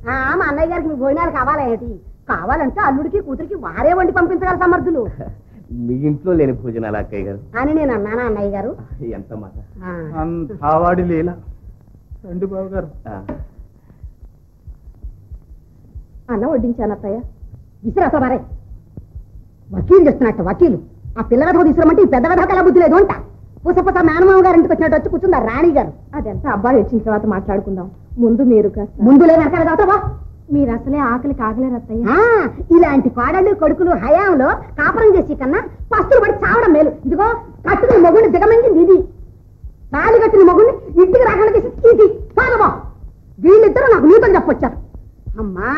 మా అన్నయ్య గారికి మీ భోజనాలు కావాలా ఏంటి? కావాలంటే అల్లుడికి కూతురికి వారే వండి పంపించగల సమర్థులు. మీ ఇంట్లో లేని భోజనాలు అక్కయ్య గారు అని నేను అన్నానా అన్నయ్య గారు? ఎంత మాట. ఆవాడి లీల రండి బాబు గారు. అన్న వడ్డించాను అత్తయ్య. విసిరాతో మరే వకీలు చేస్తున్నట్టు వకీలు. ఆ పిల్ల వెధవ తీసుకురమంటే ఈ పెద్ద వెధవకి ఎలా బుద్ధి లేదు అంట. పూసపూస మేనమామ గారు ఇంటికి వచ్చినట్టు వచ్చి కూర్చుందా రాణి గారు. అదంతా అబ్బాయి వచ్చిన తర్వాత మాట్లాడుకుందాం. ముందు మీరు ముందు లేదు అక్కడ చదువుతావా? మీరు అసలే ఆకలికి ఆగలేరు అత్తయ్య. ఇలాంటి కోడళ్ళు కొడుకులు హయాంలో కాపురం చేసి కన్నా పస్తులు పడి చావడం మేలు. ఇదిగో కట్టుకుని మొగుడిని దిగమంగింది ఇది. తాళి కట్టిన మొగుడిని ఇంటికి రాకుండా చేసి ఇది సాగబా. వీళ్ళిద్దరూ నాకు నీతో చెప్పొచ్చారు. అమ్మా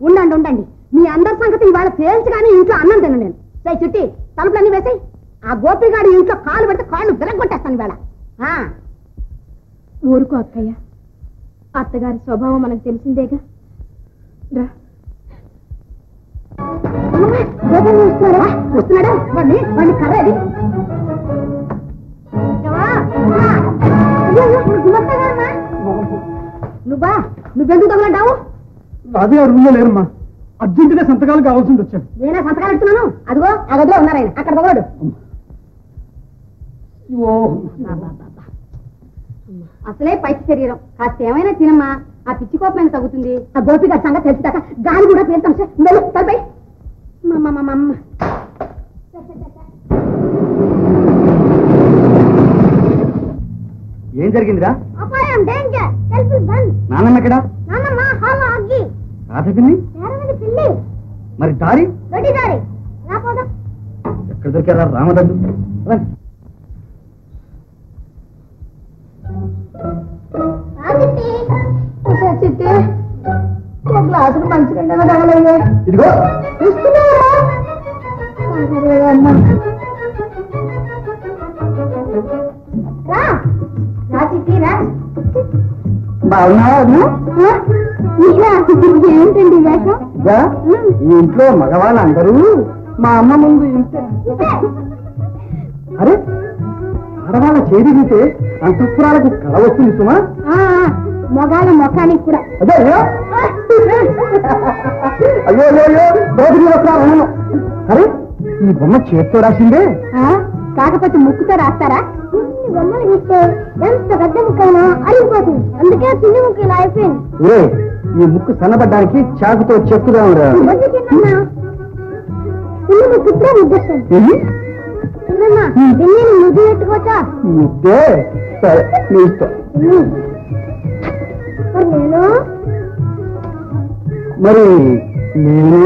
ఉండండి ఉండండి, మీ అందరి సంగతి ఇవాళ తేల్చగానే ఇంట్లో అన్నం తిన నేను. సై చుట్టి తలుపులన్నీ వేసాయి. ఆ గోపిగాడి ఇంట్లో కాలు పెడితే కాళ్ళు విరగొట్టేస్తాను ఇవాళ. ఊరుకో అక్కయ్య, అత్తగారి స్వభావం మనకు తెలిసిందేగా. రా వస్తున్నాడా? వాడిని కర్రది నువ్వెందుకు తగలంటావు? అదే రూమ్లో లేరమ్మా, అర్జెంటుగా సంతకాలు కావాల్సి వచ్చాను. నేనే సంతకాలు ఇస్తున్నాను. అదిగో ఆ గదిలో ఉన్నారాయన, అక్కడ తగలడు. అసలే పైకి శరీరం, కాస్త ఏమైనా తినమ్మా. ఆ పిచ్చి కోపమైన తగ్గుతుంది. ఆ గోపి గారి సంగతి తెలిసిదాకా గాలి కూడా పేలుతాం సార్. మెల్లు తలపై ఏం జరిగిందిరా? అపాయం, డేంజర్, నాన్నమ్మ ఎక్కడా? నాన్నమ్మ హాల్లో అగ్గి. రాధపిల్లి పిల్లి మరి దారి దారి రాపోదా? ఎక్కడ దొరికారా రామదద్దు? గ్లాసులు మంచి రెండగా తగలయ్యే. ఇదిగో ఏంటండి వేషం? ఈ ఇంట్లో మగవాళ్ళందరూ మా అమ్మ ముందు ఇంతే. అరే ఆడవాళ్ళ చేదిగితే అంతఃపురాలకు కళ వస్తుంది సుమా. మొగాళ్ళ మొఖానికి కూడా. అదే అయ్యో అయ్యో బోధులు వస్తున్నారు. అరే ఈ బొమ్మ చేత్తో రాసిందే, కాకపోతే ముక్కుతో రాస్తారా? బొమ్మలు ఇస్తే ఎంత పెద్ద ముక్కైనా అరిగిపోతుంది. అందుకే చిన్న ముక్క ఇలా అయిపోయింది. ఈ ముక్కు సన్నబడ్డానికి చాకుతో చెక్కుదా ఉండరా? చిన్న ముక్కు ఇప్పుడే ముద్దొస్తుంది. ముద్దు పెట్టుకోవచ్చా? ముద్దే సరే నీ ఇష్టం. నేను మరి నేను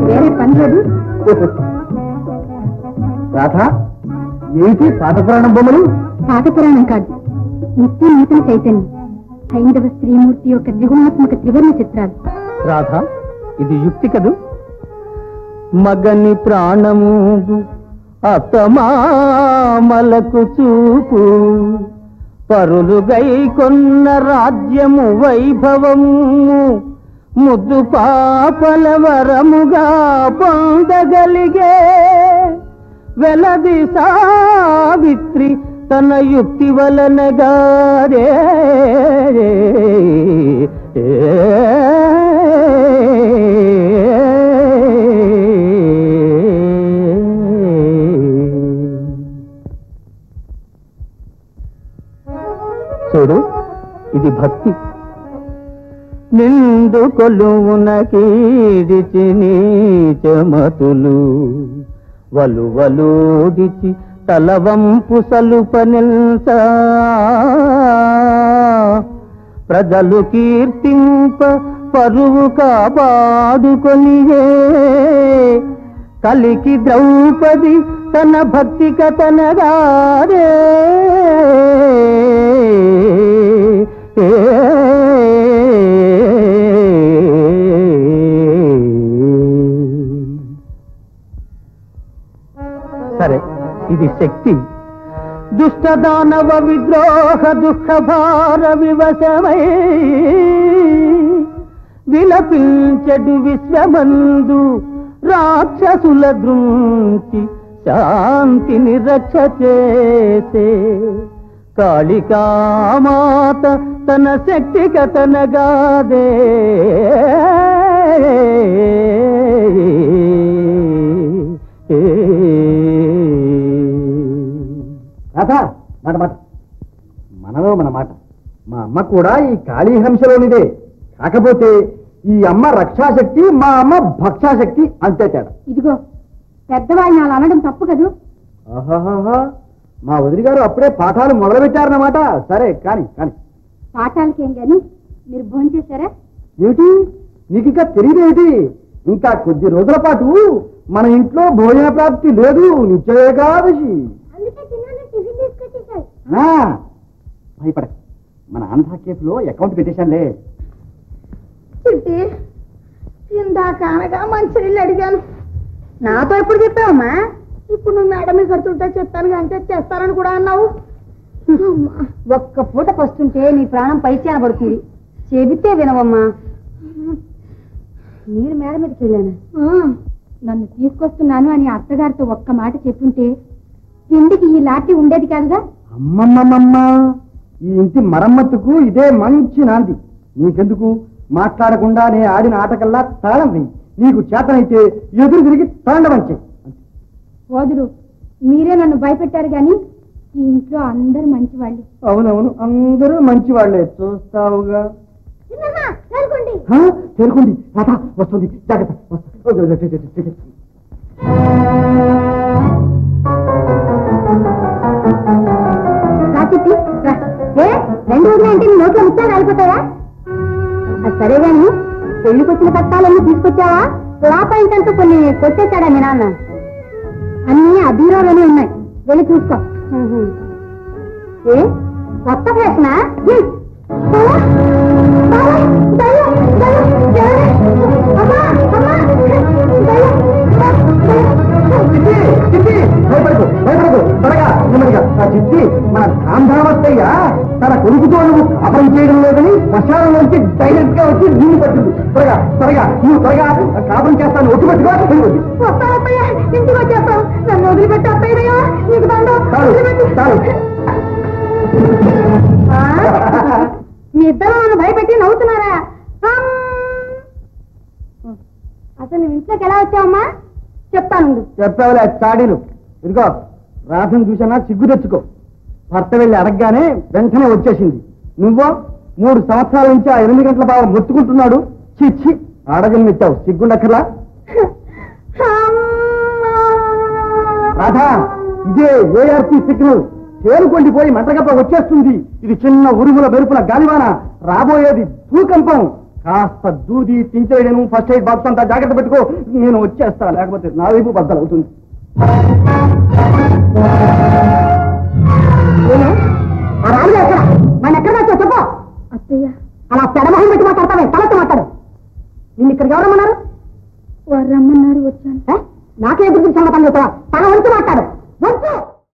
వేరే పని లేదు. రాధా ఏంటి పాత పురాణం బొమ్మలు? పాత పురాణం కాదు, నిత్య నూతన చైతన్యం, హైందవ స్త్రీమూర్తి యొక్క త్రిగుణాత్మక త్రివర్ణ చిత్రాలు. రాధా ఇది యుక్తి కదూ? మగని ప్రాణము అత్తమామలకు చూపు, పరులుగై కొన్న రాజ్యము వైభవము, ముద్దు పాపల వరముగా పొందగలిగే వెలది సావిత్రి తన యుక్తి వలనగారే. చూడు ఇది భక్తి. నిండు కొలువున కీడిచి నీచమతులు వలువలూడిచి తలవంపు సలుపనిల్స, ప్రజలు కీర్తింప పరువు కాపాడుకొనియే, కలికి ద్రౌపది తన భక్తి కథనగారే. సరే ఇది శక్తి. దుష్టదానవ విద్రోహ దుఃఖ భార వివశమై విలపించెడు విశ్వమందు రాక్షసుల దృంచి శాంతిని రక్ష చేసే, కాళికామాత తన శక్తి కథనగాదే రాధా మాట మాట మనలో మన మాట మా అమ్మ కూడా ఈ కాళీహంసలోనిదే. కాకపోతే ఈ అమ్మ రక్షాశక్తి, మా అమ్మ భక్షాశక్తి, అంతే తేడా. ఇదిగో పెద్దవాళ్ళని అలా అనడం తప్పు కదూ. ఆహాహా, మా వదిలి గారు అప్పుడే పాఠాలు మొదలుపెట్టారన్నమాట. సరే కాని కాని పాఠాలకేం గాని మీరు భోజనం చేశారా? ఏమిటి నీకు ఇంకా తెలియదేమిటి? ఇంకా కొద్ది రోజుల పాటు మన ఇంట్లో భోజన ప్రాప్తి లేదు. నిత్యేకాదశి. భయపడ, మన ఆంధ్ర కేఫ్లో అకౌంట్ పెట్టేశానులే. ఇందాక అనగా మంచినీళ్ళు అడిగాను. నాతో ఎప్పుడు చెప్పావమ్మా? ఇప్పుడు నువ్వు మేడం మీద కడుతుంటే చెప్తాను అంటే తెస్తానని కూడా అన్నావు. ఒక్క పూట వస్తుంటే నీ ప్రాణం పైచాన పడుతుంది. చెబితే వినవమ్మా. నేను మేడం మీదకి వెళ్ళాను. నన్ను తీసుకొస్తున్నాను అని అత్తగారితో ఒక్క మాట చెప్పుంటే ఇంటికి ఈ లాఠీ ఉండేది కాదుగా. అమ్మమ్మమ్మ, ఈ ఇంటి మరమ్మతుకు ఇదే మంచి నాంది. నీకెందుకు మాట్లాడకుండా నే ఆడిన ఆటకల్లా తాళం వెయ్యి. నీకు చేతనైతే ఎదురు తిరిగి తాండవం చెయ్యి. వదులు, మీరే నన్ను భయపెట్టారు గాని ఈ ఇంట్లో అందరూ మంచివాళ్ళు. అవునవును, అందరూ మంచి వాళ్లే. చూస్తావుగా. చేరుకోండి, రాధా వస్తుంది. జాగ్రత్త. రెండు రోజులంటే నీ నోట్లో ముత్యాలు రాలిపోతాయా? సరే గాని పెళ్లికొచ్చిన పట్టాలన్నీ తీసుకొచ్చావా? లోపంటంటూ కొన్ని కొట్టేశాడా మీ నాన్న? అన్నీ ఆ బీరోలోనే ఉన్నాయి, వెళ్ళి చూసుకో. ఏ కొత్త ఫ్యాషనా? భయపడకు, త్వరగా నెమ్మదిగా. ఆ చిట్టి మన ధాంధామత్తయ్య తన కొడుకుతో నువ్వు కాపరం చేయడం లేదని శ్మశానంలోంచి డైరెక్ట్ గా వచ్చి నీళ్లు పట్టింది. త్వరగా త్వరగా నువ్వు త్వరగా కాపరం చేస్తాను. ఒట్టుపట్టుగా ఇంటికి వచ్చేస్తావు. నన్ను వదిలిపెట్టి అత్తయ్య నీకు మీ ఇద్దరు నన్ను భయపెట్టి నవ్వుతున్నారా? అసలు నువ్వు ఇంట్లోకి ఎలా వచ్చావమ్మా? చెప్తాను. చెప్పావులే చాడీలు. ఇదిగో రాధను చూసానా సిగ్గు తెచ్చుకో. భర్త వెళ్ళి అడగగానే వెంటనే వచ్చేసింది. నువ్వో 3 సంవత్సరాల నుంచి ఆ 8 గంటల బాగా మొత్తుకుంటున్నాడు. చిచ్చి ఆడజన్మెత్తావు, సిగ్గుండక్కర్లా? రాధా, ఇదే ఏఆర్పి సిగ్నల్. చేరుకోండి, పోయి మంటగప్ప వచ్చేస్తుంది. ఇది చిన్న ఉరుముల మెరుపుల గాలివాన. రాబోయేది భూకంపం. కాస్త దూది తించేయడము, ఫస్ట్ ఎయిడ్ బాక్స్ అంతా జాగ్రత్త పెట్టుకో. నేను వచ్చేస్తా, లేకపోతే నా వైపు బద్దలు అవుతుంది. మన ఎక్కడ చెప్పు. అత్తయ్య అలా పెడమొహం పెట్టి మాట్లాడతావే? తలతో మాట్లాడు. నిన్ను ఇక్కడికి ఎవరు రమ్మన్నారు? వారు రమ్మన్నారు, వచ్చాను. నాకే ఎదురు సంగతం చెప్తావా? తన వంతు మాట్లాడు. వంతు